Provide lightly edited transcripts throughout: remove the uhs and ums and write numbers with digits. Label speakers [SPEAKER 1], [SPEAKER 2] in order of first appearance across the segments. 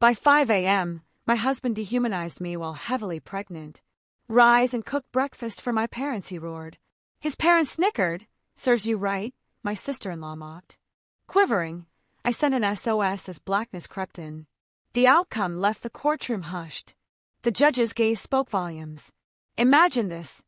[SPEAKER 1] By 5 a.m., my husband dehumanized me while heavily pregnant. "Rise and cook breakfast for my parents," he roared. His parents snickered. "Serves you right," my sister-in-law mocked. Quivering, I sent an SOS as blackness crept in. The outcome left the courtroom hushed. The judge's gaze spoke volumes. Imagine this: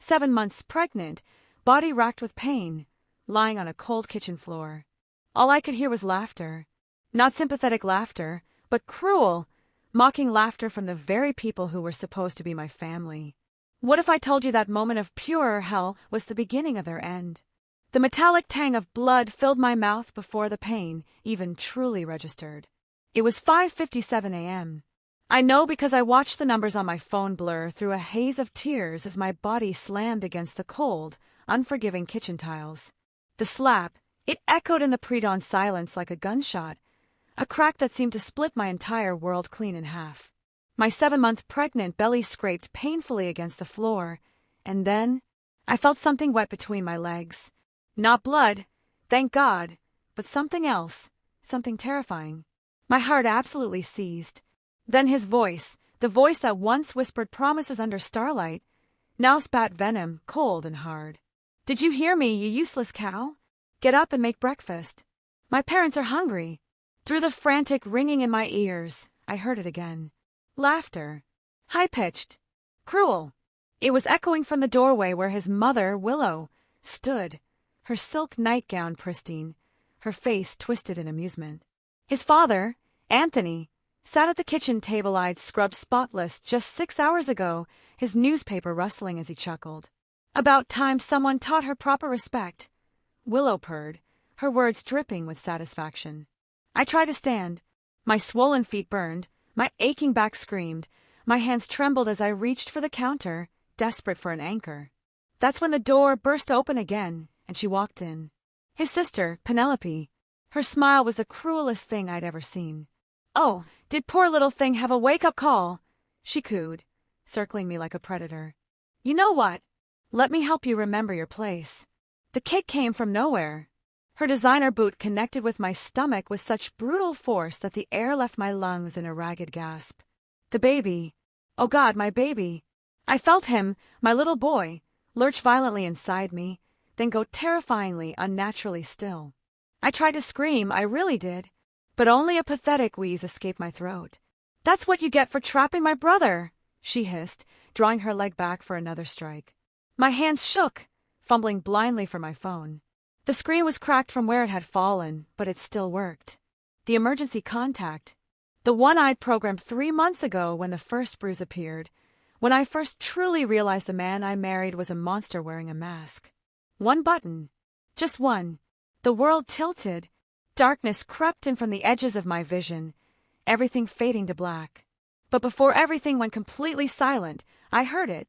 [SPEAKER 1] 7 months pregnant, body racked with pain, lying on a cold kitchen floor. All I could hear was laughter. Not sympathetic laughter, but cruel, mocking laughter from the very people who were supposed to be my family. What if I told you that moment of pure hell was the beginning of their end? The metallic tang of blood filled my mouth before the pain even truly registered. It was 5:57 a.m. I know because I watched the numbers on my phone blur through a haze of tears as my body slammed against the cold, unforgiving kitchen tiles. The slap, it echoed in the pre-dawn silence like a gunshot, a crack that seemed to split my entire world clean in half. My 7-month pregnant belly scraped painfully against the floor, and then I felt something wet between my legs. Not blood, thank God, but something else, something terrifying. My heart absolutely seized. Then his voice, the voice that once whispered promises under starlight, now spat venom, cold and hard. "Did you hear me, you useless cow? Get up and make breakfast. My parents are hungry." Through the frantic ringing in my ears, I heard it again. Laughter. High-pitched. Cruel. It was echoing from the doorway where his mother, Willow, stood, her silk nightgown pristine, her face twisted in amusement. His father, Anthony, sat at the kitchen table eyed scrubbed spotless just 6 hours ago, his newspaper rustling as he chuckled. About time someone taught her proper respect. Willow purred, her words dripping with satisfaction. I tried to stand. My swollen feet burned, my aching back screamed, my hands trembled as I reached for the counter, desperate for an anchor. That's when the door burst open again, and she walked in. His sister, Penelope. Her smile was the cruelest thing I'd ever seen. "Oh, did poor little thing have a wake-up call?" she cooed, circling me like a predator. "You know what? Let me help you remember your place." The kick came from nowhere. Her designer boot connected with my stomach with such brutal force that the air left my lungs in a ragged gasp. The baby. Oh God, my baby. I felt him, my little boy, lurch violently inside me, then go terrifyingly, unnaturally still. I tried to scream, I really did, but only a pathetic wheeze escaped my throat. "That's what you get for trapping my brother," she hissed, drawing her leg back for another strike. My hands shook, fumbling blindly for my phone. The screen was cracked from where it had fallen, but it still worked. The emergency contact. The one I'd programmed 3 months ago when the first bruise appeared, when I first truly realized the man I married was a monster wearing a mask. One button. Just one. The world tilted. Darkness crept in from the edges of my vision, everything fading to black. But before everything went completely silent, I heard it.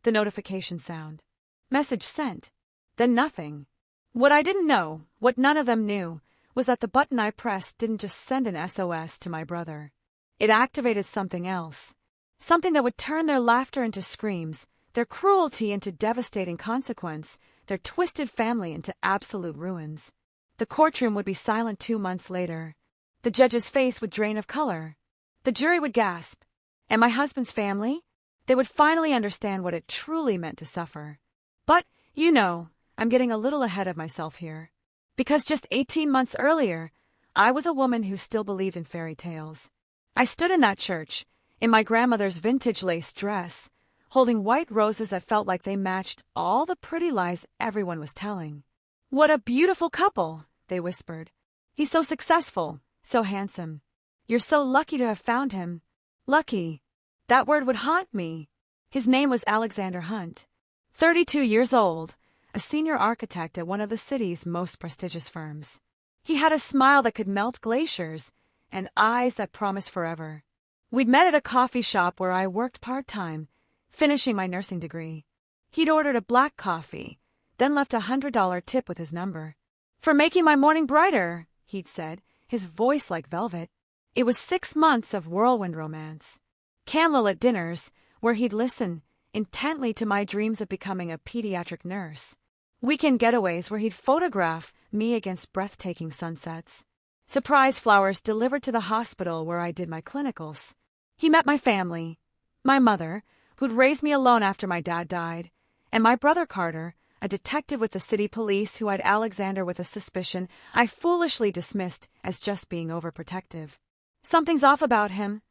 [SPEAKER 1] The notification sound. Message sent. Then nothing. What I didn't know, what none of them knew, was that the button I pressed didn't just send an SOS to my brother. It activated something else. Something that would turn their laughter into screams, their cruelty into devastating consequence, their twisted family into absolute ruins. The courtroom would be silent 2 months later. The judge's face would drain of color. The jury would gasp. And my husband's family? They would finally understand what it truly meant to suffer. But, you know, I'm getting a little ahead of myself here. Because just 18 months earlier, I was a woman who still believed in fairy tales. I stood in that church, in my grandmother's vintage lace dress, holding white roses that felt like they matched all the pretty lies everyone was telling. "What a beautiful couple," they whispered. "He's so successful, so handsome. You're so lucky to have found him." Lucky. That word would haunt me. His name was Alexander Hunt, 32 years old, a senior architect at one of the city's most prestigious firms. He had a smile that could melt glaciers and eyes that promised forever. We'd met at a coffee shop where I worked part-time, finishing my nursing degree. He'd ordered a black coffee, then left a $100 tip with his number. "For making my morning brighter," he'd said, his voice like velvet. It was 6 months of whirlwind romance. Candlelit dinners, where he'd listen intently to my dreams of becoming a pediatric nurse. Weekend getaways where he'd photograph me against breathtaking sunsets. Surprise flowers delivered to the hospital where I did my clinicals. He met my family, my mother, who'd raised me alone after my dad died, and my brother Carter, a detective with the city police who eyed Alexander with a suspicion I foolishly dismissed as just being overprotective. Something's off about him,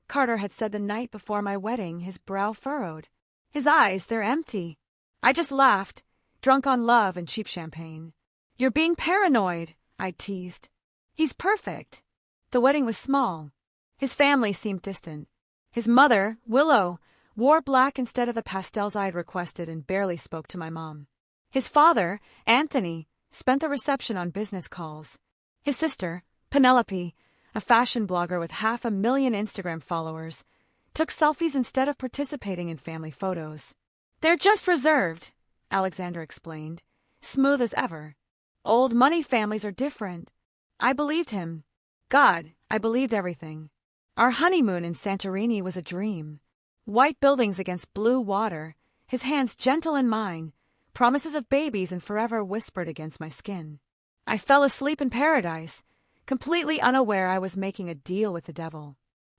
[SPEAKER 1] Carter had said the night before my wedding, his brow furrowed. His eyes, they're empty. I just laughed, drunk on love and cheap champagne. You're being paranoid, I teased. He's perfect. The wedding was small. His family seemed distant. His mother, Willow, wore black instead of the pastels I had requested and barely spoke to my mom. His father, Anthony, spent the reception on business calls. His sister, Penelope, a fashion blogger with 500,000 Instagram followers, took selfies instead of participating in family photos. They're just reserved, Alexander explained, smooth as ever. Old money families are different. I believed him. God, I believed everything. Our honeymoon in Santorini was a dream. White buildings against blue water, his hands gentle in mine, promises of babies and forever whispered against my skin. I fell asleep in paradise, completely unaware I was making a deal with the devil.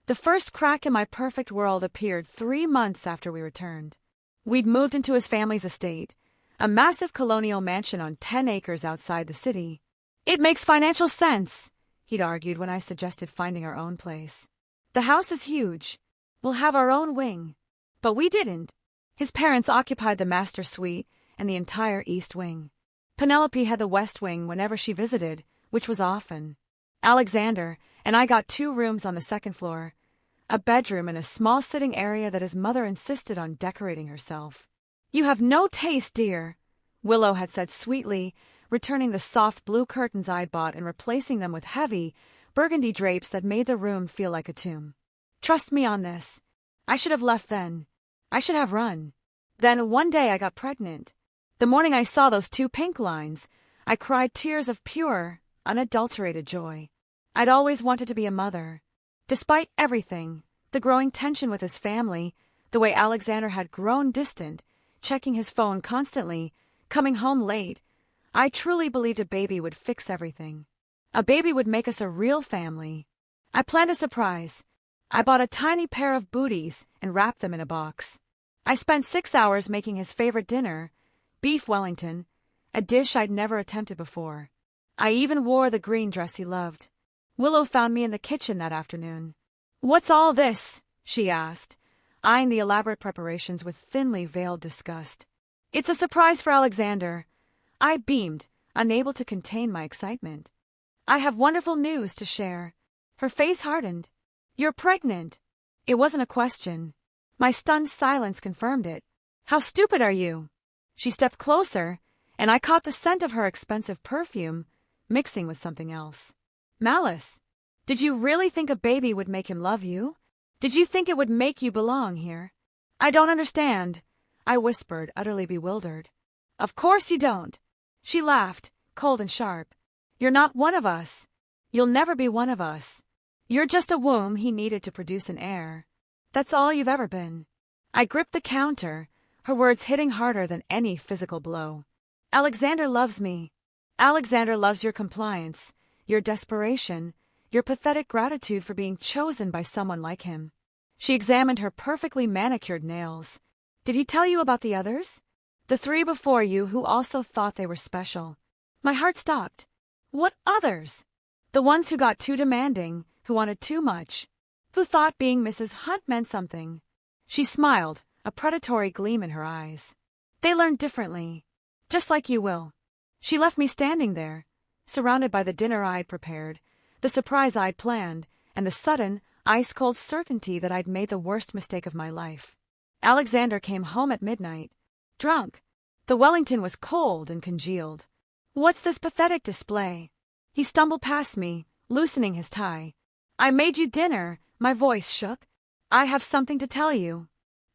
[SPEAKER 1] The first crack in my perfect world appeared 3 months after we returned. We'd moved into his family's estate, a massive colonial mansion on 10 acres outside the city. It makes financial sense, he'd argued when I suggested finding our own place. The house is huge. We'll have our own wing. But we didn't. His parents occupied the master suite and the entire east wing. Penelope had the west wing whenever she visited, which was often. Alexander and I got 2 rooms on the second floor, a bedroom and a small sitting area that his mother insisted on decorating herself. You have no taste, dear, Willow had said sweetly, returning the soft blue curtains I'd bought and replacing them with heavy, burgundy drapes that made the room feel like a tomb. Trust me on this. I should have left then. I should have run. Then one day I got pregnant. The morning I saw those 2 pink lines, I cried tears of pure, unadulterated joy. I'd always wanted to be a mother. Despite everything, the growing tension with his family, the way Alexander had grown distant, checking his phone constantly, coming home late, I truly believed a baby would fix everything. A baby would make us a real family. I planned a surprise. I bought a tiny pair of booties and wrapped them in a box. I spent 6 hours making his favorite dinner, beef Wellington, a dish I'd never attempted before. I even wore the green dress he loved. Willow found me in the kitchen that afternoon. "What's all this?" she asked, eyeing the elaborate preparations with thinly veiled disgust. "It's a surprise for Alexander." I beamed, unable to contain my excitement. "I have wonderful news to share." Her face hardened. "You're pregnant." It wasn't a question. My stunned silence confirmed it. "How stupid are you?" She stepped closer, and I caught the scent of her expensive perfume, mixing with something else. Malice. Did you really think a baby would make him love you? Did you think it would make you belong here? "I don't understand," I whispered, utterly bewildered. "Of course you don't." She laughed, cold and sharp. "You're not one of us. You'll never be one of us. You're just a womb he needed to produce an heir. That's all you've ever been." I gripped the counter, her words hitting harder than any physical blow. "Alexander loves me. Alexander loves your compliance, your desperation, your pathetic gratitude for being chosen by someone like him." She examined her perfectly manicured nails. "Did he tell you about the others? The 3 before you who also thought they were special?" My heart stopped. What others? The ones who got too demanding, who wanted too much, who thought being Mrs. Hunt meant something. She smiled, a predatory gleam in her eyes. "They learned differently, just like you will." She left me standing there, surrounded by the dinner I'd prepared, the surprise I'd planned, and the sudden, ice-cold certainty that I'd made the worst mistake of my life. Alexander came home at midnight, drunk. The Wellington was cold and congealed. "What's this pathetic display?" He stumbled past me, loosening his tie. "I made you dinner," my voice shook. "I have something to tell you."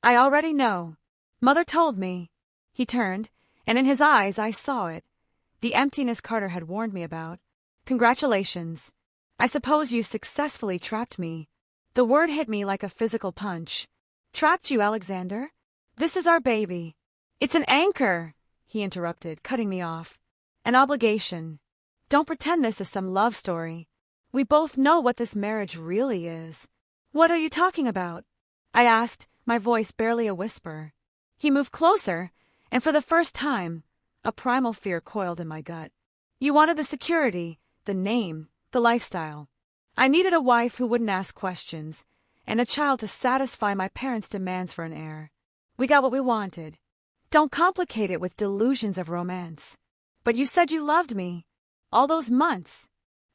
[SPEAKER 1] "I already know. Mother told me." He turned, and in his eyes I saw it. The emptiness Carter had warned me about. "Congratulations. I suppose you successfully trapped me." The word hit me like a physical punch. "Trapped you, Alexander? This is our baby." "It's an anchor," he interrupted, cutting me off. "An obligation. Don't pretend this is some love story. We both know what this marriage really is. What are you talking about? I asked, my voice barely a whisper. He moved closer, and for the first time, a primal fear coiled in my gut. You wanted the security, the name, the lifestyle. I needed a wife who wouldn't ask questions, and a child to satisfy my parents' demands for an heir. We got what we wanted. Don't complicate it with delusions of romance. But you said you loved me. All those months.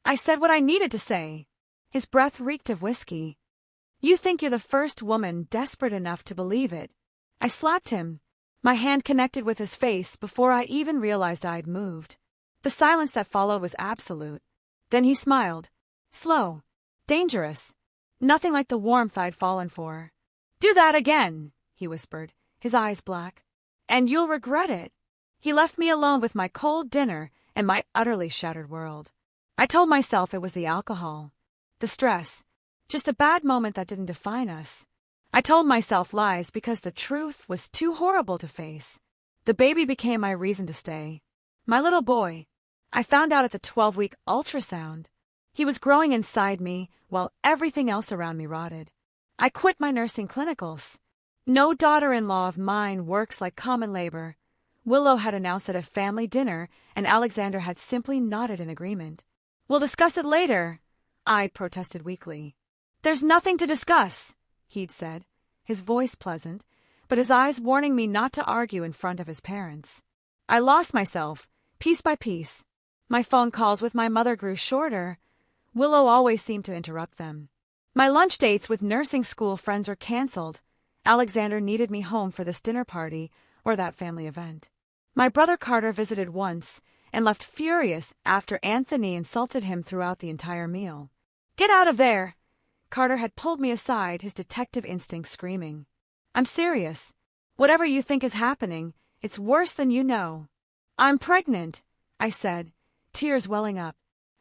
[SPEAKER 1] I said what I needed to say. His breath reeked of whiskey. You think you're the first woman desperate enough to believe it. I slapped him. My hand connected with his face before I even realized I'd moved. The silence that followed was absolute. Then he smiled. Slow. Dangerous. Nothing like the warmth I'd fallen for. Do that again, he whispered, his eyes black. And you'll regret it. He left me alone with my cold dinner and my utterly shattered world. I told myself it was the alcohol. The stress. Just a bad moment that didn't define us. I told myself lies because the truth was too horrible to face. The baby became my reason to stay. My little boy. I found out at the 12-week ultrasound. He was growing inside me while everything else around me rotted. I quit my nursing clinicals. No daughter-in-law of mine works like common labor. Willow had announced at a family dinner, and Alexander had simply nodded in agreement. We'll discuss it later, I'd protested weakly. There's nothing to discuss, he'd said, his voice pleasant, but his eyes warning me not to argue in front of his parents. I lost myself, piece by piece. My phone calls with my mother grew shorter. Willow always seemed to interrupt them. My lunch dates with nursing school friends were canceled. Alexander needed me home for this dinner party or that family event. My brother Carter visited once and left furious after Anthony insulted him throughout the entire meal. Get out of there! Carter had pulled me aside, his detective instinct screaming. I'm serious. Whatever you think is happening, it's worse than you know. I'm pregnant, I said, tears welling up.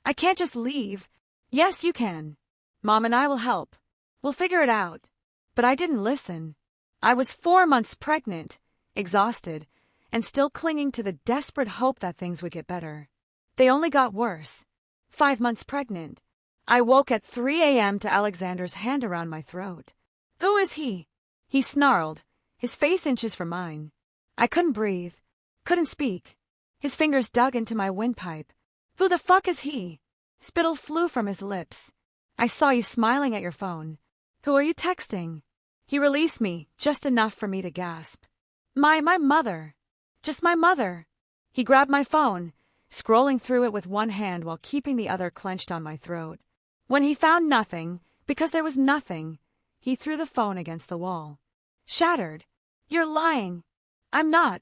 [SPEAKER 1] I can't just leave. Yes, you can. Mom and I will help. We'll figure it out. But I didn't listen. I was 4 months pregnant, exhausted, and still clinging to the desperate hope that things would get better. They only got worse. 5 months pregnant. I woke at 3 a.m. to Alexander's hand around my throat. Who is he? He snarled, his face inches from mine. I couldn't breathe, couldn't speak. His fingers dug into my windpipe. Who the fuck is he? Spittle flew from his lips. I saw you smiling at your phone. Who are you texting? He released me, just enough for me to gasp. My mother. Just my mother. He grabbed my phone, scrolling through it with one hand while keeping the other clenched on my throat. When he found nothing, because there was nothing, he threw the phone against the wall. Shattered. You're lying. I'm not.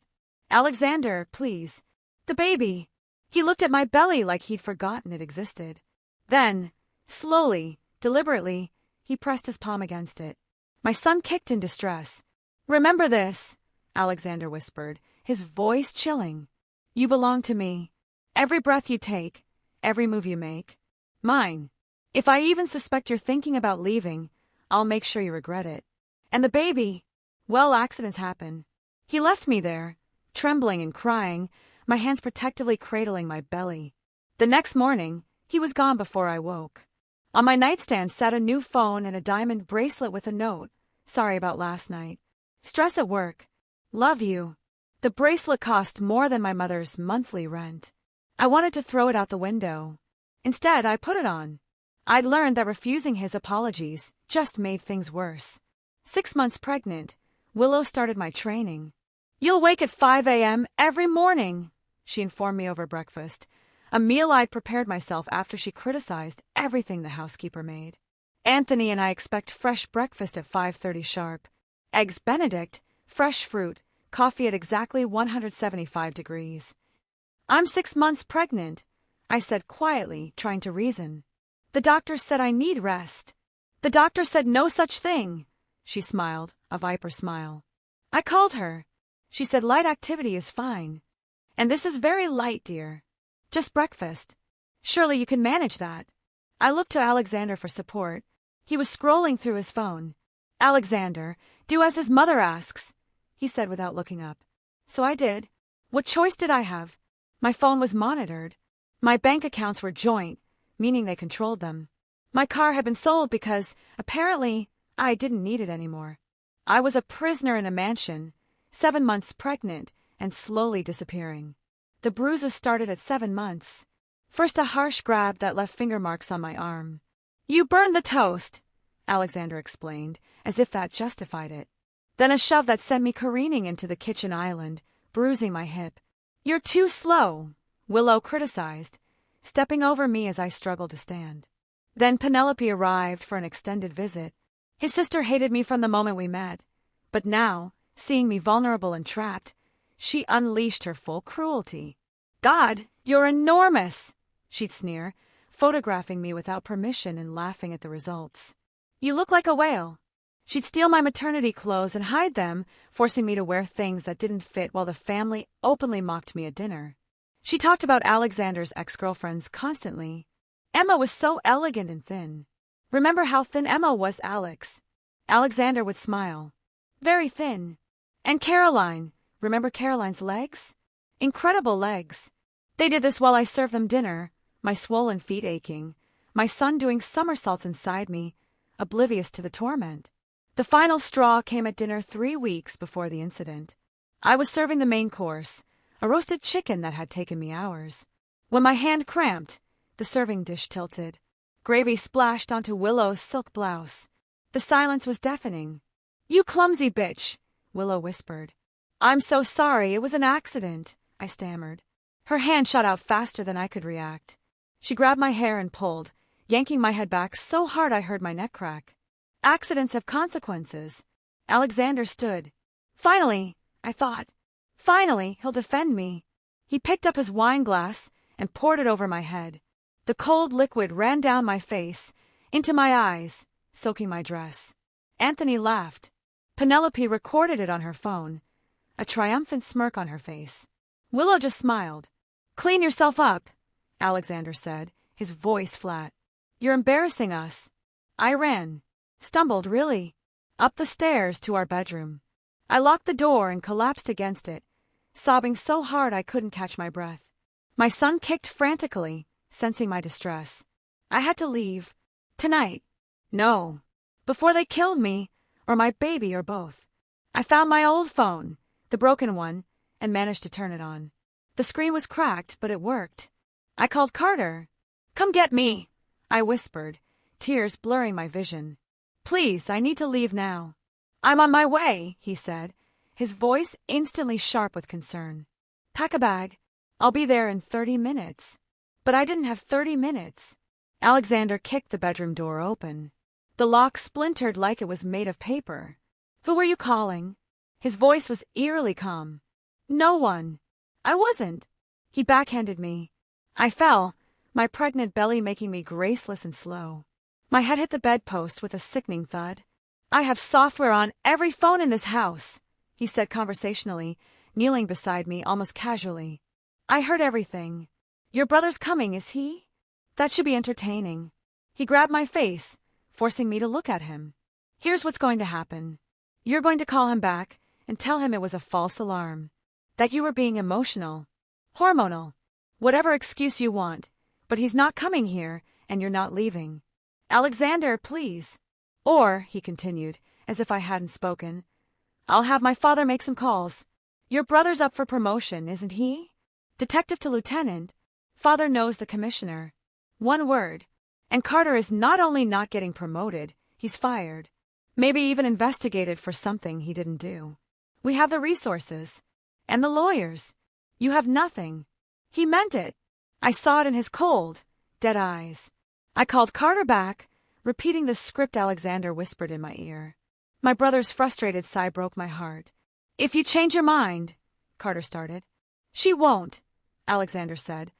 [SPEAKER 1] Alexander, please. The baby. He looked at my belly like he'd forgotten it existed. Then, slowly, deliberately, he pressed his palm against it. My son kicked in distress. Remember this, Alexander whispered, his voice chilling. You belong to me. Every breath you take, every move you make. Mine. If I even suspect you're thinking about leaving, I'll make sure you regret it. And the baby, well, accidents happen. He left me there, trembling and crying, my hands protectively cradling my belly. The next morning, he was gone before I woke. On my nightstand sat a new phone and a diamond bracelet with a note. Sorry about last night. Stress at work. Love you. The bracelet cost more than my mother's monthly rent. I wanted to throw it out the window. Instead, I put it on. I'd learned that refusing his apologies just made things worse. 6 months pregnant, Willow started my training. You'll wake at 5 a.m. every morning, she informed me over breakfast, a meal I'd prepared myself after she criticized everything the housekeeper made. Anthony and I expect fresh breakfast at 5:30 sharp. Eggs Benedict, fresh fruit, coffee at exactly 175 degrees. I'm 6 months pregnant, I said quietly, trying to reason. The doctor said I need rest. The doctor said no such thing. She smiled, a viper smile. I called her. She said light activity is fine. And this is very light, dear. Just breakfast. Surely you can manage that. I looked to Alexander for support. He was scrolling through his phone. Alexander, do as his mother asks, he said without looking up. So I did. What choice did I have? My phone was monitored. My bank accounts were joint, meaning they controlled them. My car had been sold because, apparently, I didn't need it anymore. I was a prisoner in a mansion, 7 months pregnant, and slowly disappearing. The bruises started at 7 months. First a harsh grab that left finger marks on my arm. "You burned the toast," Alexander explained, as if that justified it. Then a shove that sent me careening into the kitchen island, bruising my hip. "You're too slow," Willow criticized, stepping over me as I struggled to stand. Then Penelope arrived for an extended visit. His sister hated me from the moment we met, but now, seeing me vulnerable and trapped, she unleashed her full cruelty. "God, you're enormous," she'd sneer, photographing me without permission and laughing at the results. "You look like a whale." She'd steal my maternity clothes and hide them, forcing me to wear things that didn't fit while the family openly mocked me at dinner. She talked about Alexander's ex-girlfriends constantly. Emma was so elegant and thin. "Remember how thin Emma was, Alex?" Alexander would smile. "Very thin." "And Caroline. Remember Caroline's legs? Incredible legs." They did this while I served them dinner, my swollen feet aching, my son doing somersaults inside me, oblivious to the torment. The final straw came at dinner 3 weeks before the incident. I was serving the main course, a roasted chicken that had taken me hours. When my hand cramped, the serving dish tilted. Gravy splashed onto Willow's silk blouse. The silence was deafening. "You clumsy bitch," Willow whispered. "I'm so sorry, it was an accident," I stammered. Her hand shot out faster than I could react. She grabbed my hair and pulled, yanking my head back so hard I heard my neck crack. Accidents have consequences. Alexander stood. Finally, I thought. Finally, he'll defend me. He picked up his wine glass and poured it over my head. The cold liquid ran down my face, into my eyes, soaking my dress. Anthony laughed. Penelope recorded it on her phone, a triumphant smirk on her face. Willow just smiled. "Clean yourself up," Alexander said, his voice flat. "You're embarrassing us." I ran, stumbled really, up the stairs to our bedroom. I locked the door and collapsed against it, sobbing so hard I couldn't catch my breath. My son kicked frantically, sensing my distress. I had to leave. Tonight. No. Before they killed me, or my baby, or both. I found my old phone, the broken one, and managed to turn it on. The screen was cracked, but it worked. I called Carter. "Come get me," I whispered, tears blurring my vision. "Please, I need to leave now." "I'm on my way," he said, his voice instantly sharp with concern. "Pack a bag. I'll be there in 30 minutes. But I didn't have 30 minutes. Alexander kicked the bedroom door open. The lock splintered like it was made of paper. "Who were you calling?" His voice was eerily calm. "No one. I wasn't." He backhanded me. I fell, my pregnant belly making me graceless and slow. My head hit the bedpost with a sickening thud. "I have software on every phone in this house," he said conversationally, kneeling beside me almost casually. "I heard everything. Your brother's coming, is he? That should be entertaining." He grabbed my face, forcing me to look at him. "Here's what's going to happen. You're going to call him back and tell him it was a false alarm. That you were being emotional. Hormonal. Whatever excuse you want. But he's not coming here, and you're not leaving. Alexander, please." "Or," he continued, as if I hadn't spoken, "I'll have my father make some calls. Your brother's up for promotion, isn't he? Detective to lieutenant. Father knows the commissioner. One word. And Carter is not only not getting promoted, he's fired. Maybe even investigated for something he didn't do. We have the resources. And the lawyers. You have nothing." He meant it. I saw it in his cold, dead eyes. I called Carter back, repeating the script Alexander whispered in my ear. My brother's frustrated sigh broke my heart. "If you change your mind," Carter started. "She won't," Alexander said,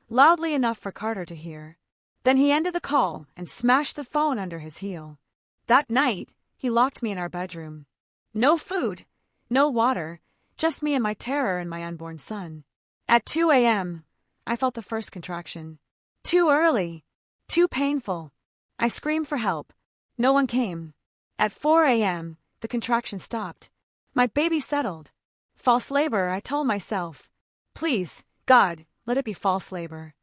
[SPEAKER 1] loudly enough for Carter to hear. Then he ended the call and smashed the phone under his heel. That night, he locked me in our bedroom. No food, no water, just me and my terror and my unborn son. At 2 a.m., I felt the first contraction. Too early, too painful. I screamed for help. No one came. At 4 a.m., the contraction stopped. My baby settled. False labor, I told myself. Please, God, let it be false labor.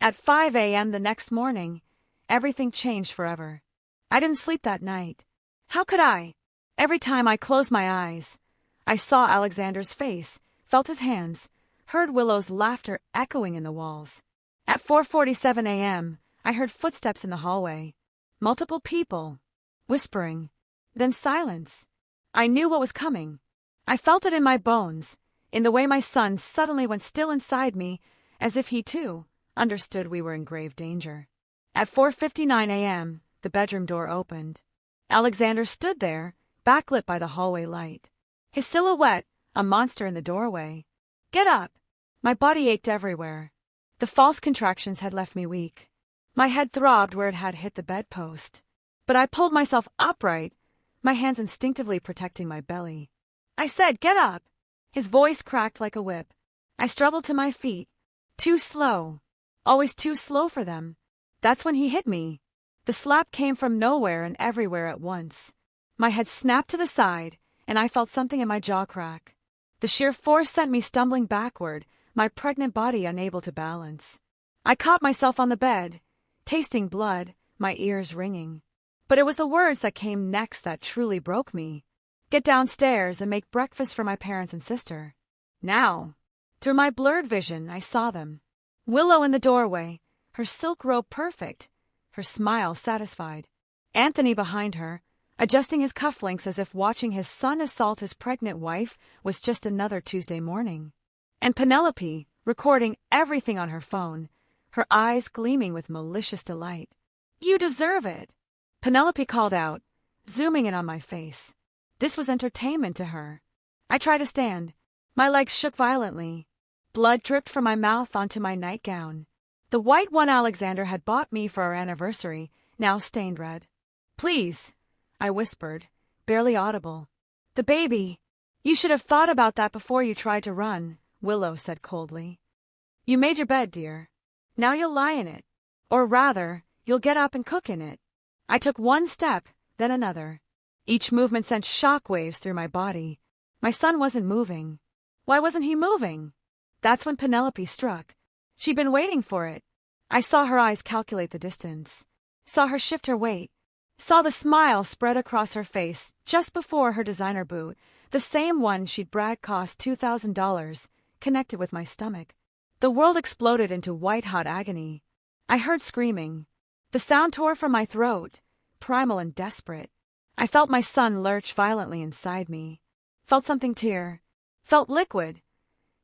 [SPEAKER 1] At 5 a.m. the next morning, everything changed forever. I didn't sleep that night. How could I? Every time I closed my eyes, I saw Alexander's face, felt his hands, heard Willow's laughter echoing in the walls. At 4:47 a.m., I heard footsteps in the hallway. Multiple people, whispering, then silence. I knew what was coming. I felt it in my bones, in the way my son suddenly went still inside me, as if he, too, understood we were in grave danger. At 4:59 a.m., the bedroom door opened. Alexander stood there, backlit by the hallway light. His silhouette, a monster in the doorway. Get up! My body ached everywhere. The false contractions had left me weak. My head throbbed where it had hit the bedpost. But I pulled myself upright, my hands instinctively protecting my belly. I said, "Get up!" His voice cracked like a whip. I struggled to my feet. Too slow. Always too slow for them. That's when he hit me. The slap came from nowhere and everywhere at once. My head snapped to the side, and I felt something in my jaw crack. The sheer force sent me stumbling backward, my pregnant body unable to balance. I caught myself on the bed, tasting blood, my ears ringing. But it was the words that came next that truly broke me. Get downstairs and make breakfast for my parents and sister. Now. Through my blurred vision, I saw them. Willow in the doorway, her silk robe perfect, her smile satisfied. Anthony behind her, adjusting his cufflinks as if watching his son assault his pregnant wife was just another Tuesday morning. And Penelope, recording everything on her phone, her eyes gleaming with malicious delight. "You deserve it," Penelope called out, zooming in on my face. This was entertainment to her. I tried to stand. My legs shook violently. Blood dripped from my mouth onto my nightgown. The white one Alexander had bought me for our anniversary, now stained red. "Please," I whispered, barely audible. "The baby. You should have thought about that before you tried to run," Willow said coldly. "You made your bed, dear. Now you'll lie in it. Or rather, you'll get up and cook in it." I took one step, then another. Each movement sent shockwaves through my body. My son wasn't moving. Why wasn't he moving? That's when Penelope struck. She'd been waiting for it. I saw her eyes calculate the distance. Saw her shift her weight. Saw the smile spread across her face just before her designer boot, the same one she'd bragged cost $2,000, connected with my stomach. The world exploded into white-hot agony. I heard screaming. The sound tore from my throat, primal and desperate. I felt my son lurch violently inside me. Felt something tear. Felt liquid.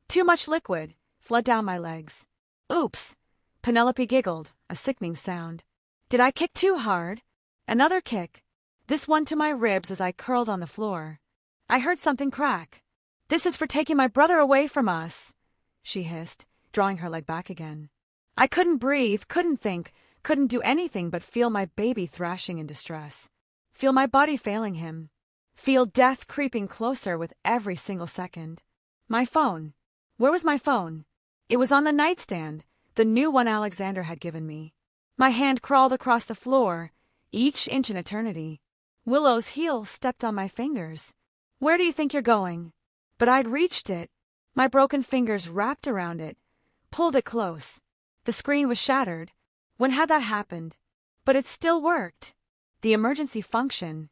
[SPEAKER 1] Too much liquid flood down my legs. "Oops," Penelope giggled, a sickening sound. Did I kick too hard? Another kick. This one to my ribs as I curled on the floor. I heard something crack. "This is for taking my brother away from us," she hissed, drawing her leg back again. I couldn't breathe, couldn't think, couldn't do anything but feel my baby thrashing in distress. Feel my body failing him. Feel death creeping closer with every single second. My phone. Where was my phone? It was on the nightstand, the new one Alexander had given me. My hand crawled across the floor, each inch an eternity. Willow's heel stepped on my fingers. "Where do you think you're going?" But I'd reached it. My broken fingers wrapped around it, pulled it close. The screen was shattered. When had that happened? But it still worked. The emergency function.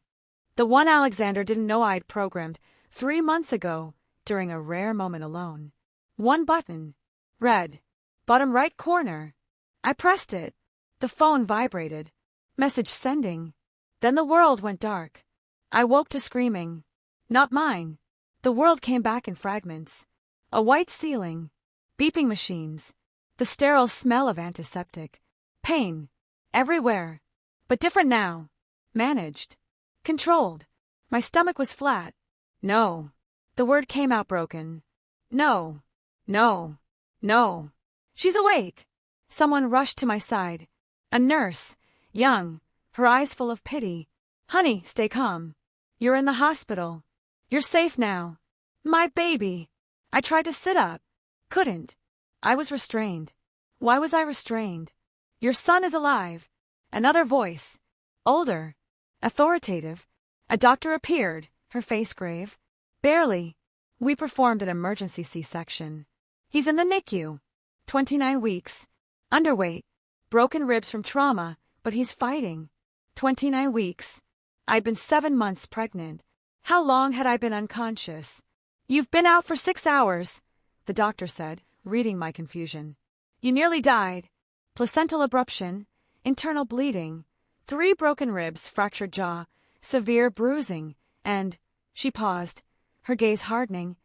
[SPEAKER 1] The one Alexander didn't know I'd programmed 3 months ago during a rare moment alone. One button. Red. Bottom right corner. I pressed it. The phone vibrated. Message sending. Then the world went dark. I woke to screaming. Not mine. The world came back in fragments. A white ceiling. Beeping machines. The sterile smell of antiseptic. Pain. Everywhere. But different now. Managed. Controlled. My stomach was flat. No. The word came out broken. No. No. No. She's awake. Someone rushed to my side. A nurse. Young. Her eyes full of pity. "Honey, stay calm. You're in the hospital. You're safe now." My baby. I tried to sit up. Couldn't. I was restrained. Why was I restrained? "Your son is alive." Another voice. Older. Authoritative. A doctor appeared, her face grave. "Barely. We performed an emergency C-section. He's in the NICU. 29 weeks. Underweight. Broken ribs from trauma, but he's fighting. 29 weeks. I'd been 7 months pregnant. How long had I been unconscious? You've been out for 6 hours, the doctor said, reading my confusion. You nearly died. Placental abruption, internal bleeding, 3 broken ribs, fractured jaw, severe bruising, and, she paused, her gaze hardening,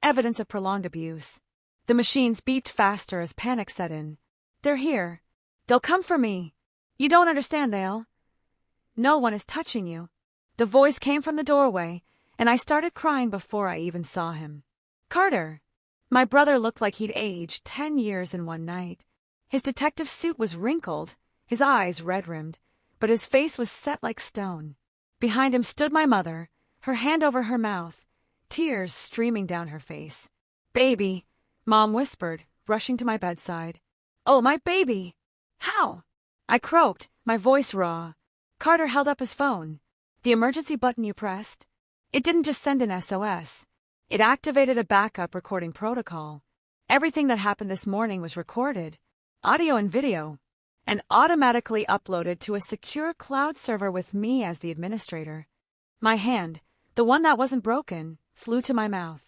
[SPEAKER 1] evidence of prolonged abuse. The machines beeped faster as panic set in. They're here. They'll come for me. You don't understand, they'll. No one is touching you. The voice came from the doorway, and I started crying before I even saw him. Carter. My brother looked like he'd aged 10 years in one night. His detective suit was wrinkled, his eyes red-rimmed, but his face was set like stone. Behind him stood my mother, her hand over her mouth, tears streaming down her face. Baby, Mom whispered, rushing to my bedside. Oh, my baby! How? I croaked, my voice raw. Carter held up his phone. The emergency button you pressed? It didn't just send an SOS. It activated a backup recording protocol. Everything that happened this morning was recorded, audio and video, and automatically uploaded to a secure cloud server with me as the administrator. My hand, the one that wasn't broken, flew to my mouth.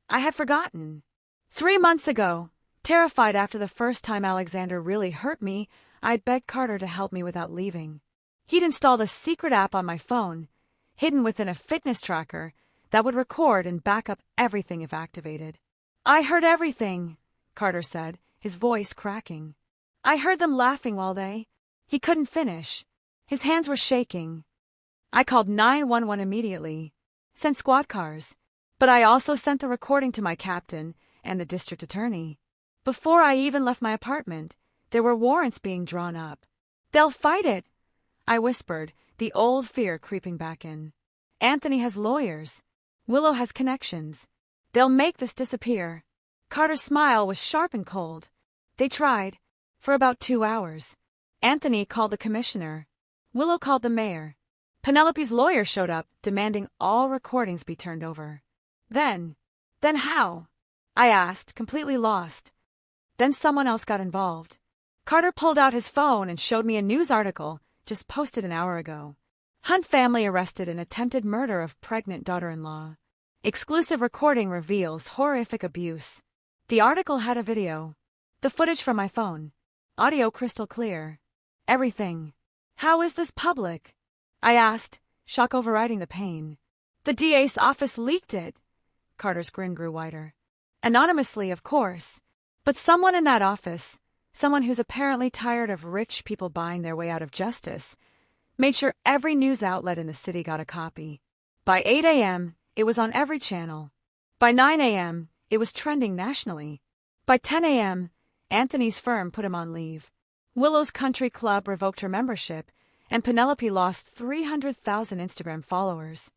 [SPEAKER 1] I had forgotten. 3 months ago, terrified after the first time Alexander really hurt me, I'd begged Carter to help me without leaving. He'd installed a secret app on my phone, hidden within a fitness tracker, that would record and back up everything if activated. I heard everything, Carter said, his voice cracking. I heard them laughing while He couldn't finish. His hands were shaking. I called 911 immediately, sent squad cars, but I also sent the recording to my captain and the district attorney. Before I even left my apartment, there were warrants being drawn up. They'll fight it, I whispered, the old fear creeping back in. Anthony has lawyers. Willow has connections. They'll make this disappear. Carter's smile was sharp and cold. They tried, for about 2 hours. Anthony called the commissioner. Willow called the mayor. Penelope's lawyer showed up, demanding all recordings be turned over. Then how? I asked, completely lost. Then someone else got involved. Carter pulled out his phone and showed me a news article just posted an hour ago. Hunt family arrested in attempted murder of pregnant daughter-in-law. Exclusive recording reveals horrific abuse. The article had a video. The footage from my phone. Audio crystal clear. Everything. How is this public? I asked, shock overriding the pain. The DA's office leaked it. Carter's grin grew wider. Anonymously, of course. But someone in that office, someone who's apparently tired of rich people buying their way out of justice, made sure every news outlet in the city got a copy. By 8 a.m., it was on every channel. By 9 a.m., it was trending nationally. By 10 a.m., Anthony's firm put him on leave. Willow's country club revoked her membership, and Penelope lost 300,000 Instagram followers.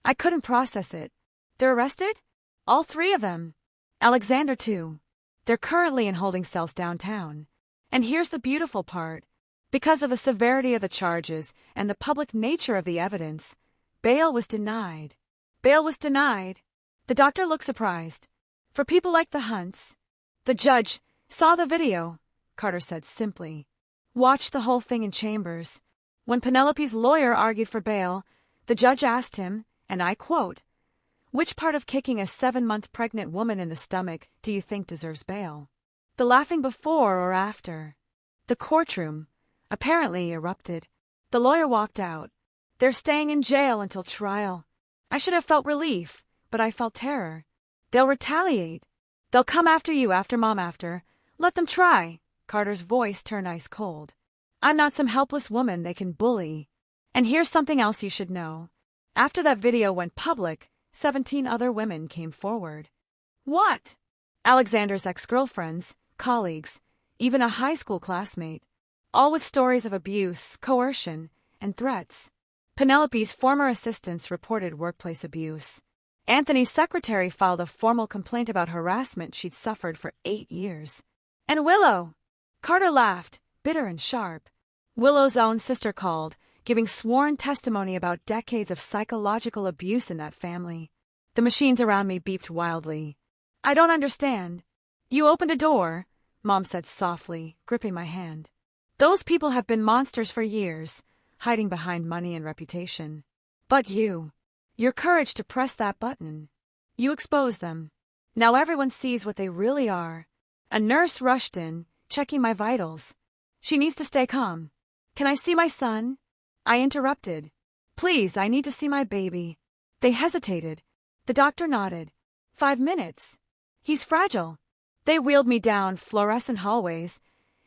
[SPEAKER 1] I couldn't process it. They're arrested? All 3 of them. Alexander, too. They're currently in holding cells downtown. And here's the beautiful part. Because of the severity of the charges and the public nature of the evidence, bail was denied. Bail was denied. The doctor looked surprised. For people like the Hunts. The judge saw the video, Carter said simply. Watched the whole thing in chambers. When Penelope's lawyer argued for bail, the judge asked him, and I quote, "Which part of kicking a 7-month pregnant woman in the stomach do you think deserves bail? The laughing before or after?" The courtroom apparently erupted. The lawyer walked out. They're staying in jail until trial. I should have felt relief, but I felt terror. They'll retaliate. They'll come after you, after Mom, after. Let them try. Carter's voice turned ice cold. I'm not some helpless woman they can bully. And here's something else you should know. After that video went public, 17 other women came forward. What? Alexander's ex-girlfriends, colleagues, even a high school classmate. All with stories of abuse, coercion, and threats. Penelope's former assistants reported workplace abuse. Anthony's secretary filed a formal complaint about harassment she'd suffered for 8 years. And Willow! Carter laughed, bitter and sharp. Willow's own sister called, giving sworn testimony about decades of psychological abuse in that family. The machines around me beeped wildly. I don't understand. You opened a door, Mom said softly, gripping my hand. Those people have been monsters for years, hiding behind money and reputation. But your courage to press that button. You exposed them. Now everyone sees what they really are. A nurse rushed in, checking my vitals. She needs to stay calm. Can I see my son? I interrupted. Please, I need to see my baby. They hesitated. The doctor nodded. 5 minutes. He's fragile. They wheeled me down fluorescent hallways,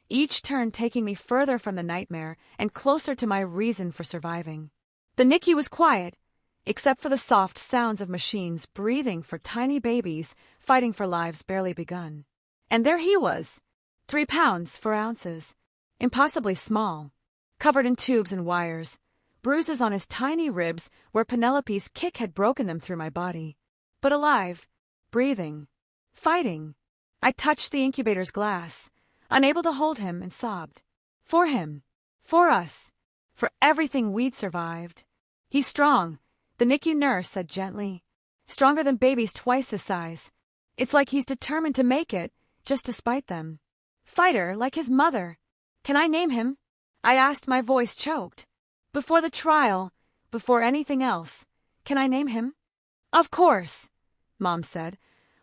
[SPEAKER 1] each turn taking me further from the nightmare and closer to my reason for surviving. The NICU was quiet, except for the soft sounds of machines breathing for tiny babies fighting for lives barely begun. And there he was, 3 pounds 4 ounces, impossibly small, covered in tubes and wires, bruises on his tiny ribs where Penelope's kick had broken them through my body. But alive, breathing, fighting. I touched the incubator's glass, unable to hold him, and sobbed. For him. For us. For everything we'd survived. He's strong, the NICU nurse said gently. Stronger than babies twice his size. It's like he's determined to make it, just despite them. Fighter, like his mother. Can I name him? I asked, my voice choked. Before the trial, before anything else, can I name him? Of course, Mom said,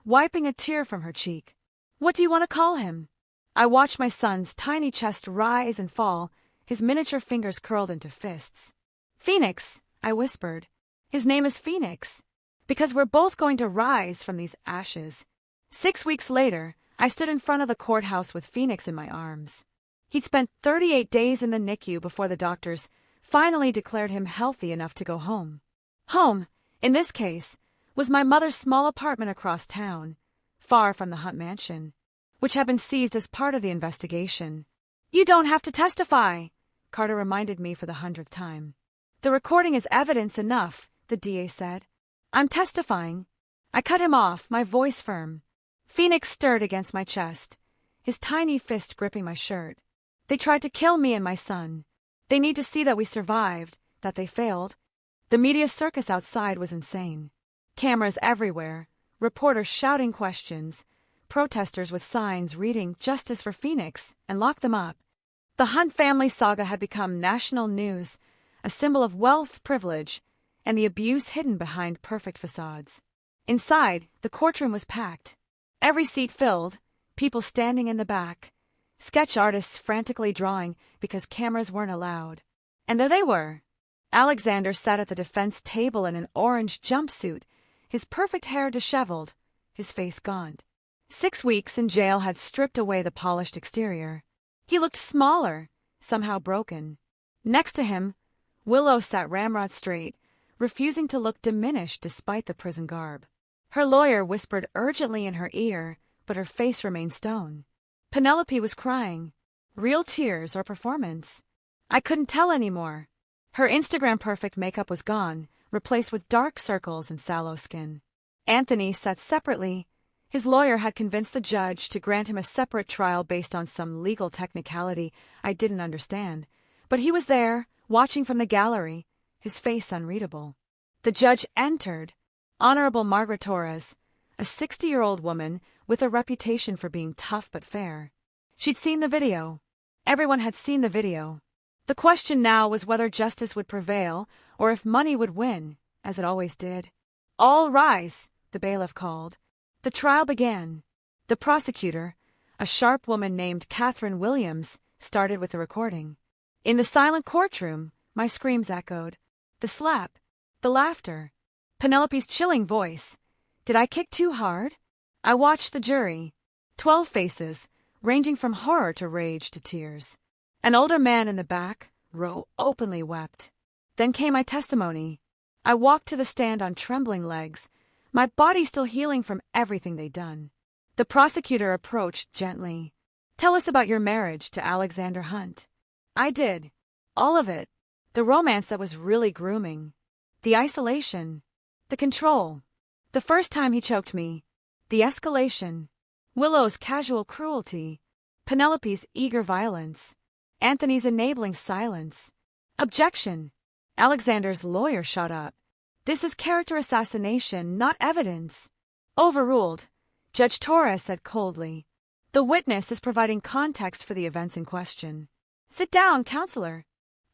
[SPEAKER 1] wiping a tear from her cheek. What do you want to call him? I watched my son's tiny chest rise and fall, his miniature fingers curled into fists. Phoenix, I whispered. His name is Phoenix, because we're both going to rise from these ashes. 6 weeks later, I stood in front of the courthouse with Phoenix in my arms. He'd spent 38 days in the NICU before the doctors finally declared him healthy enough to go home. Home, in this case, was my mother's small apartment across town, far from the Hunt mansion, which had been seized as part of the investigation. You don't have to testify, Carter reminded me for the 100th time. The recording is evidence enough, the DA said. I'm testifying. I cut him off, my voice firm. Phoenix stirred against my chest, his tiny fist gripping my shirt. They tried to kill me and my son. They need to see that we survived, that they failed. The media circus outside was insane. Cameras everywhere, reporters shouting questions, protesters with signs reading "Justice for Phoenix" and "Lock them up." The Hunt family saga had become national news, a symbol of wealth, privilege, and the abuse hidden behind perfect facades. Inside, the courtroom was packed. Every seat filled, people standing in the back, sketch artists frantically drawing because cameras weren't allowed. And there they were. Alexander sat at the defense table in an orange jumpsuit, his perfect hair disheveled, his face gaunt. 6 weeks in jail had stripped away the polished exterior. He looked smaller, somehow broken. Next to him, Willow sat ramrod straight, refusing to look diminished despite the prison garb. Her lawyer whispered urgently in her ear, but her face remained stone. Penelope was crying. Real tears or performance? I couldn't tell anymore. Her Instagram-perfect makeup was gone, replaced with dark circles and sallow skin. Anthony sat separately. His lawyer had convinced the judge to grant him a separate trial based on some legal technicality I didn't understand. But he was there, watching from the gallery, his face unreadable. The judge entered. Honorable Margaret Torres, a 60-year-old woman with a reputation for being tough but fair. She'd seen the video. Everyone had seen the video. The question now was whether justice would prevail or if money would win, as it always did. All rise, the bailiff called. The trial began. The prosecutor, a sharp woman named Catherine Williams, started with the recording. In the silent courtroom, my screams echoed. The slap, the laughter, Penelope's chilling voice. Did I kick too hard? I watched the jury. 12 faces, ranging from horror to rage to tears. An older man in the back row openly wept. Then came my testimony. I walked to the stand on trembling legs, my body still healing from everything they'd done. The prosecutor approached gently. Tell us about your marriage to Alexander Hunt. I did. All of it. The romance that was really grooming. The isolation. The control. The first time he choked me. The escalation. Willow's casual cruelty. Penelope's eager violence. Anthony's enabling silence. Objection. Alexander's lawyer shot up. This is character assassination, not evidence. Overruled. Judge Torres said coldly. The witness is providing context for the events in question. Sit down, counselor.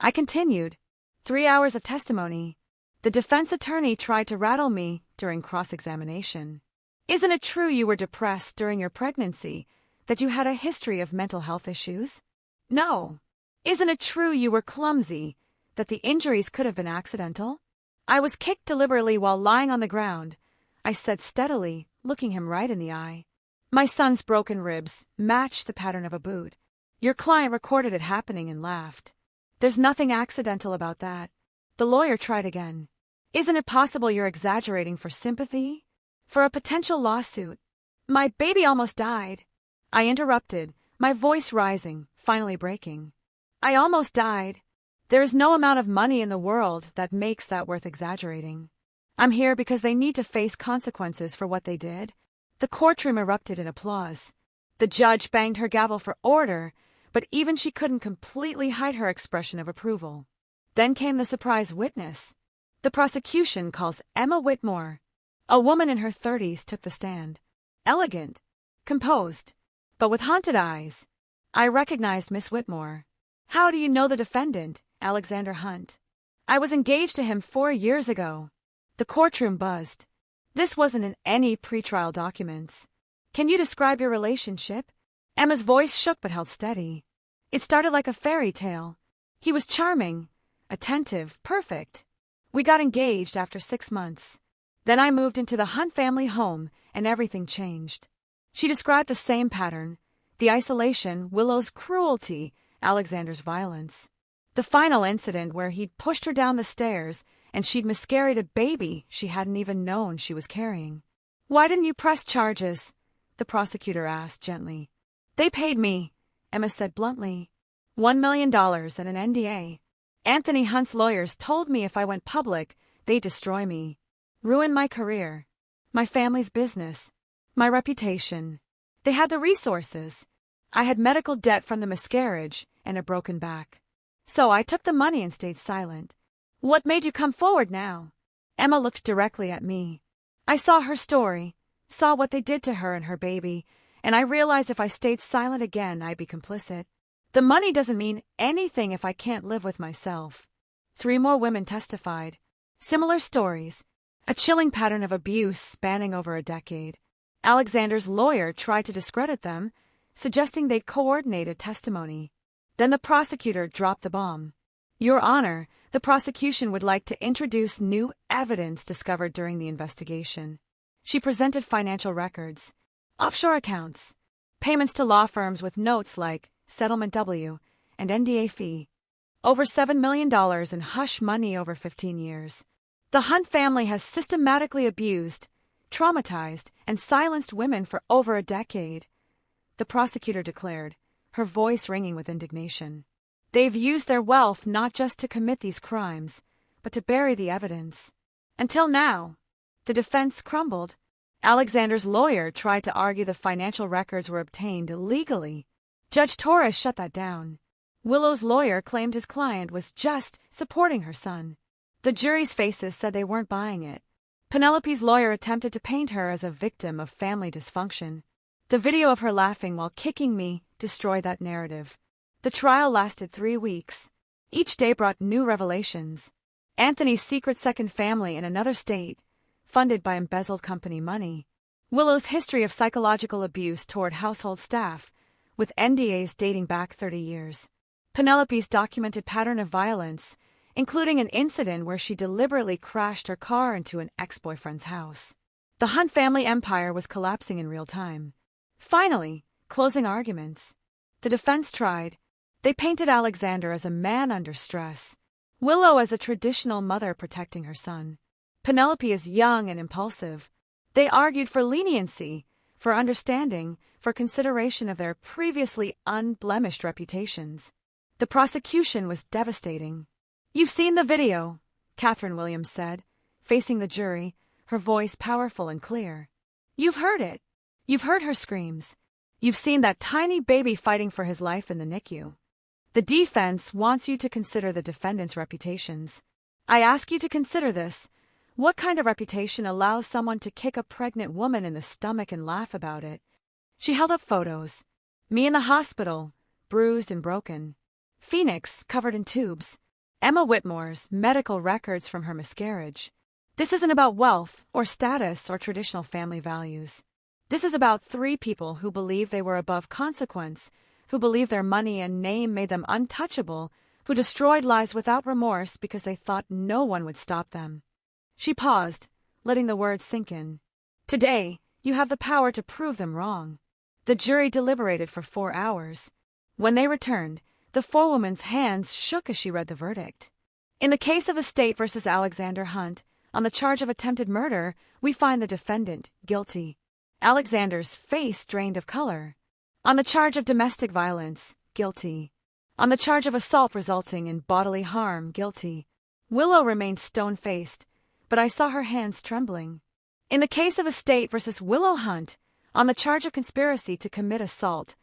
[SPEAKER 1] I continued. 3 hours of testimony. The defense attorney tried to rattle me during cross-examination. Isn't it true you were depressed during your pregnancy, that you had a history of mental health issues? No. Isn't it true you were clumsy, that the injuries could have been accidental? I was kicked deliberately while lying on the ground, I said steadily, looking him right in the eye. My son's broken ribs matched the pattern of a boot. Your client recorded it happening and laughed. There's nothing accidental about that. The lawyer tried again. Isn't it possible you're exaggerating for sympathy? For a potential lawsuit? My baby almost died. I interrupted, my voice rising, finally breaking. I almost died. There is no amount of money in the world that makes that worth exaggerating. I'm here because they need to face consequences for what they did. The courtroom erupted in applause. The judge banged her gavel for order, but even she couldn't completely hide her expression of approval. Then came the surprise witness. The prosecution calls Emma Whitmore. A woman in her 30s took the stand. Elegant, composed, but with haunted eyes. I recognized Miss Whitmore. How do you know the defendant, Alexander Hunt? I was engaged to him 4 years ago. The courtroom buzzed. This wasn't in any pretrial documents. Can you describe your relationship? Emma's voice shook but held steady. It started like a fairy tale. He was charming, attentive, perfect. We got engaged after 6 months. Then I moved into the Hunt family home and everything changed. She described the same pattern, the isolation, Willow's cruelty, Alexander's violence. The final incident where he'd pushed her down the stairs and she'd miscarried a baby she hadn't even known she was carrying. Why didn't you press charges? The prosecutor asked gently. They paid me, Emma said bluntly. $1 million and an NDA. Anthony Hunt's lawyers told me if I went public, they'd destroy me. Ruin my career. My family's business. My reputation. They had the resources. I had medical debt from the miscarriage and a broken back. So I took the money and stayed silent. What made you come forward now? Emma looked directly at me. I saw her story, saw what they did to her and her baby, and I realized if I stayed silent again, I'd be complicit. The money doesn't mean anything if I can't live with myself. 3 more women testified. Similar stories. A chilling pattern of abuse spanning over a decade. Alexander's lawyer tried to discredit them, suggesting they'd coordinated testimony. Then the prosecutor dropped the bomb. Your Honor, the prosecution would like to introduce new evidence discovered during the investigation. She presented financial records, offshore accounts, payments to law firms with notes like Settlement W and NDA fee. Over $7 million in hush money over 15 years. The Hunt family has systematically abused, traumatized, and silenced women for over a decade, the prosecutor declared, her voice ringing with indignation. They've used their wealth not just to commit these crimes, but to bury the evidence. Until now, the defense crumbled. Alexander's lawyer tried to argue the financial records were obtained illegally. Judge Torres shut that down. Willow's lawyer claimed his client was just supporting her son. The jury's faces said they weren't buying it. Penelope's lawyer attempted to paint her as a victim of family dysfunction. The video of her laughing while kicking me destroyed that narrative. The trial lasted 3 weeks. Each day brought new revelations. Anthony's secret second family in another state, funded by embezzled company money. Willow's history of psychological abuse toward household staff, with NDAs dating back 30 years. Penelope's documented pattern of violence, including an incident where she deliberately crashed her car into an ex-boyfriend's house. The Hunt family empire was collapsing in real time. Finally, closing arguments. The defense tried. They painted Alexander as a man under stress, Willow as a traditional mother protecting her son. Penelope is young and impulsive. They argued for leniency, for understanding, for consideration of their previously unblemished reputations. The prosecution was devastating. You've seen the video, Catherine Williams said, facing the jury, her voice powerful and clear. You've heard it. You've heard her screams. You've seen that tiny baby fighting for his life in the NICU. The defense wants you to consider the defendant's reputations. I ask you to consider this. What kind of reputation allows someone to kick a pregnant woman in the stomach and laugh about it? She held up photos. Me in the hospital, bruised and broken. Phoenix, covered in tubes. Emma Whitmore's medical records from her miscarriage. This isn't about wealth or status or traditional family values. This is about 3 people who believed they were above consequence, who believed their money and name made them untouchable, who destroyed lives without remorse because they thought no one would stop them. She paused, letting the words sink in. Today, you have the power to prove them wrong. The jury deliberated for 4 hours. When they returned, the forewoman's hands shook as she read the verdict. In the case of Estate versus Alexander Hunt, on the charge of attempted murder, we find the defendant guilty. Alexander's face drained of color. On the charge of domestic violence, guilty. On the charge of assault resulting in bodily harm, guilty. Willow remained stone-faced, but I saw her hands trembling. In the case of Estate versus Willow Hunt, on the charge of conspiracy to commit assault,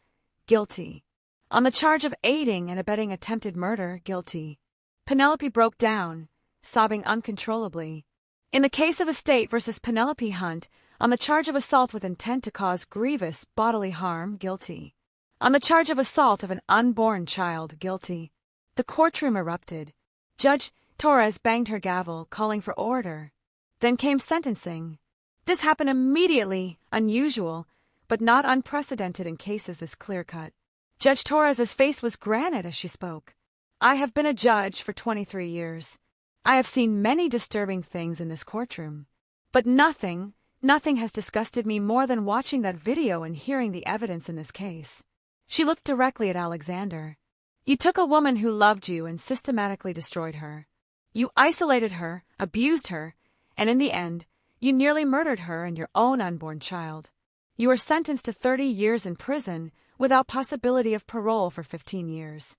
[SPEAKER 1] guilty. On the charge of aiding and abetting attempted murder, guilty. Penelope broke down, sobbing uncontrollably. In the case of Estate versus Penelope Hunt, on the charge of assault with intent to cause grievous bodily harm, guilty. On the charge of assault of an unborn child, guilty. The courtroom erupted. Judge Torres banged her gavel, calling for order. Then came sentencing. This happened immediately, unusual, but not unprecedented in cases this clear-cut. Judge Torres's face was granite as she spoke. I have been a judge for 23 years. I have seen many disturbing things in this courtroom. But nothing has disgusted me more than watching that video and hearing the evidence in this case. She looked directly at Alexander. You took a woman who loved you and systematically destroyed her. You isolated her, abused her, and in the end, you nearly murdered her and your own unborn child. You were sentenced to 30 years in prison without possibility of parole for 15 years.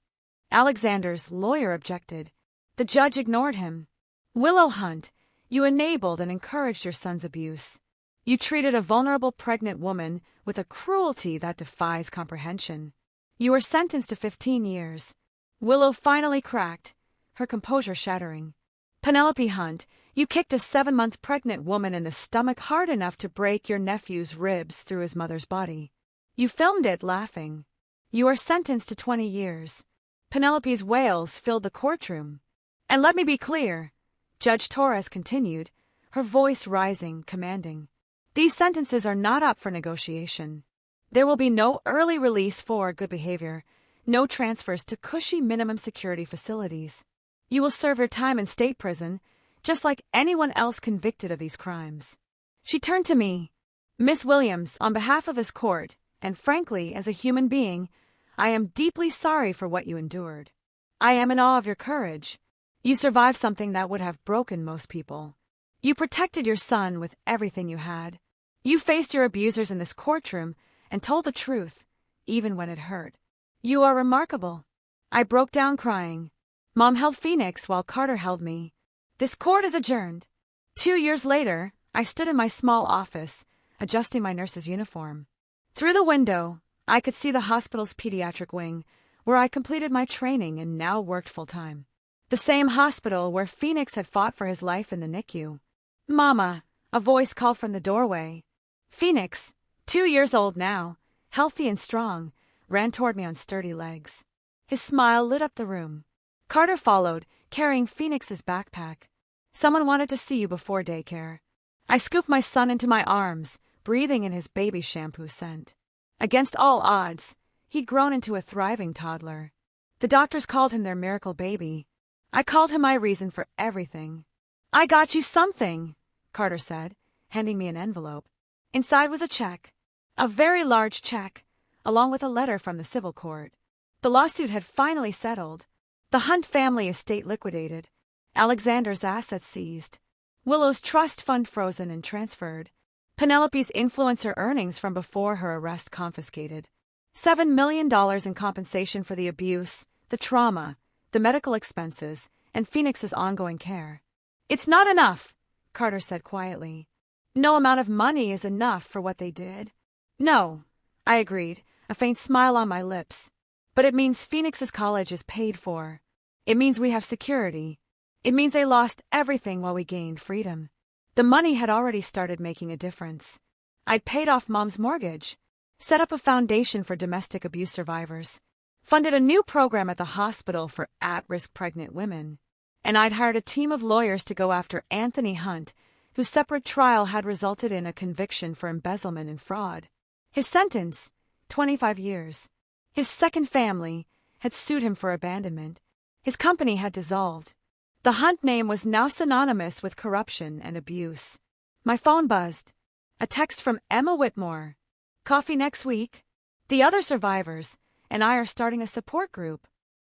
[SPEAKER 1] Alexander's lawyer objected. The judge ignored him. Willow Hunt, you enabled and encouraged your son's abuse. You treated a vulnerable pregnant woman with a cruelty that defies comprehension. You were sentenced to 15 years. Willow finally cracked, her composure shattering. Penelope Hunt, you kicked a 7-month pregnant woman in the stomach hard enough to break your nephew's ribs through his mother's body. You filmed it laughing. You are sentenced to 20 years. Penelope's wails filled the courtroom. And let me be clear, Judge Torres continued, her voice rising, commanding. These sentences are not up for negotiation. There will be no early release for good behavior, no transfers to cushy minimum security facilities. You will serve your time in state prison, just like anyone else convicted of these crimes. She turned to me. Miss Williams, on behalf of this court, and frankly, as a human being, I am deeply sorry for what you endured. I am in awe of your courage. You survived something that would have broken most people. You protected your son with everything you had. You faced your abusers in this courtroom and told the truth, even when it hurt. You are remarkable. I broke down crying. Mom held Phoenix while Carter held me. This court is adjourned. 2 years later, I stood in my small office, adjusting my nurse's uniform. Through the window, I could see the hospital's pediatric wing, where I completed my training and now worked full-time. The same hospital where Phoenix had fought for his life in the NICU. Mama, a voice called from the doorway. Phoenix, 2 years old now, healthy and strong, ran toward me on sturdy legs. His smile lit up the room. Carter followed, carrying Phoenix's backpack. Someone wanted to see you before daycare. I scooped my son into my arms, breathing in his baby shampoo scent. Against all odds, he'd grown into a thriving toddler. The doctors called him their miracle baby. I called him my reason for everything. I got you something, Carter said, handing me an envelope. Inside was a check, a very large check, along with a letter from the civil court. The lawsuit had finally settled. The Hunt family estate liquidated. Alexander's assets seized. Willow's trust fund frozen and transferred. Penelope's influencer earnings from before her arrest confiscated. $7 million in compensation for the abuse, the trauma, the medical expenses, and Phoenix's ongoing care. It's not enough, Carter said quietly. No amount of money is enough for what they did. No, I agreed, a faint smile on my lips. But it means Phoenix's college is paid for. It means we have security. It means they lost everything while we gained freedom. The money had already started making a difference. I'd paid off Mom's mortgage, set up a foundation for domestic abuse survivors, funded a new program at the hospital for at-risk pregnant women, and I'd hired a team of lawyers to go after Anthony Hunt, whose separate trial had resulted in a conviction for embezzlement and fraud. His sentence, 25 years. His second family had sued him for abandonment. His company had dissolved. The Hunt name was now synonymous with corruption and abuse. My phone buzzed. A text from Emma Whitmore. Coffee next week? The other survivors and I are starting a support group.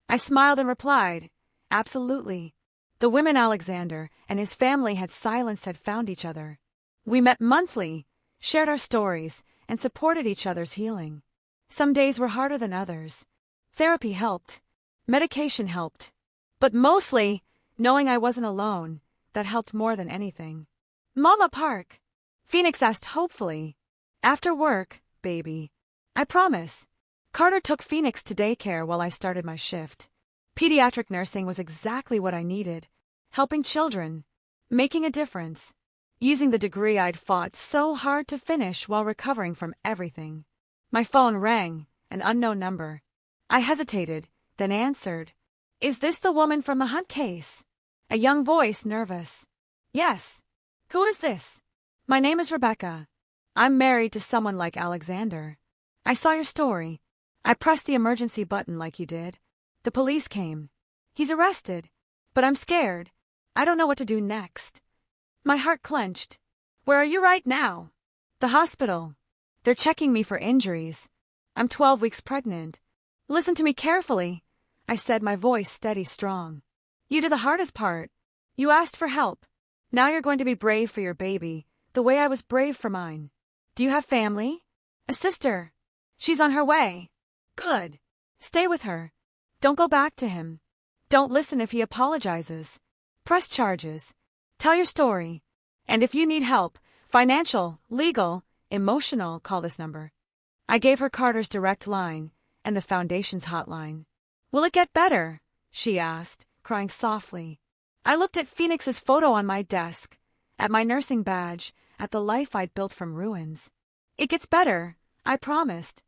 [SPEAKER 1] I smiled and replied, absolutely. The women Alexander and his family had found each other. We met monthly, shared our stories, and supported each other's healing. Some days were harder than others. Therapy helped. Medication helped. But mostly, knowing I wasn't alone, that helped more than anything. Mama Park. Phoenix asked hopefully. After work, baby. I promise. Carter took Phoenix to daycare while I started my shift. Pediatric nursing was exactly what I needed. Helping children. Making a difference. Using the degree I'd fought so hard to finish while recovering from everything. My phone rang, an unknown number. I hesitated, then answered. Is this the woman from the Hunt case? A young voice, nervous. Yes. Who is this? My name is Rebecca. I'm married to someone like Alexander. I saw your story. I pressed the emergency button like you did. The police came. He's arrested. But I'm scared. I don't know what to do next. My heart clenched. Where are you right now? The hospital. They're checking me for injuries. I'm 12 weeks pregnant. Listen to me carefully, I said, my voice steady, strong. You did the hardest part. You asked for help. Now you're going to be brave for your baby, the way I was brave for mine. Do you have family? A sister. She's on her way. Good. Stay with her. Don't go back to him. Don't listen if he apologizes. Press charges. Tell your story. And if you need help, financial, legal, emotional, call this number. I gave her Carter's direct line and the foundation's hotline. Will it get better? She asked, crying softly. I looked at Phoenix's photo on my desk, at my nursing badge, at the life I'd built from ruins. It gets better, I promised.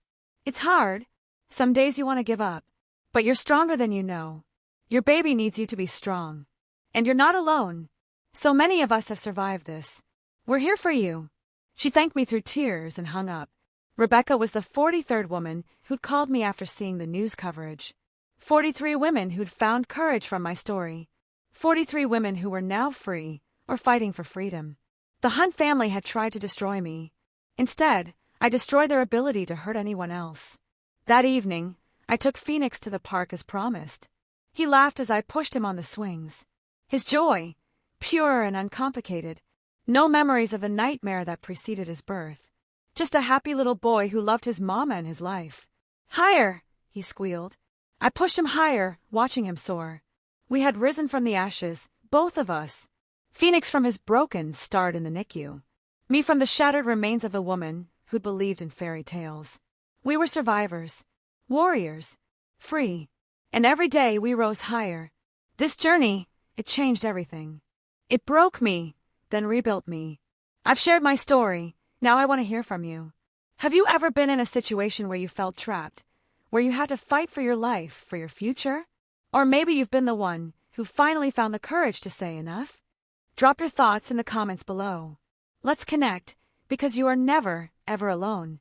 [SPEAKER 1] It's hard. Some days you want to give up. But you're stronger than you know. Your baby needs you to be strong. And you're not alone. So many of us have survived this. We're here for you. She thanked me through tears and hung up. Rebecca was the 43rd woman who'd called me after seeing the news coverage. 43 women who'd found courage from my story. 43 women who were now free or fighting for freedom. The Hunt family had tried to destroy me. Instead, I destroyed their ability to hurt anyone else. That evening, I took Phoenix to the park as promised. He laughed as I pushed him on the swings. His joy, pure and uncomplicated. No memories of the nightmare that preceded his birth. Just a happy little boy who loved his mama and his life. Higher, he squealed. I pushed him higher, watching him soar. We had risen from the ashes, both of us. Phoenix from his broken start in the NICU. Me from the shattered remains of the woman who'd believed in fairy tales. We were survivors. Warriors. Free. And every day we rose higher. This journey, it changed everything. It broke me, then rebuilt me. I've shared my story. Now I want to hear from you. Have you ever been in a situation where you felt trapped? Where you had to fight for your life, for your future? Or maybe you've been the one who finally found the courage to say enough? Drop your thoughts in the comments below. Let's connect, because you are never, ever alone.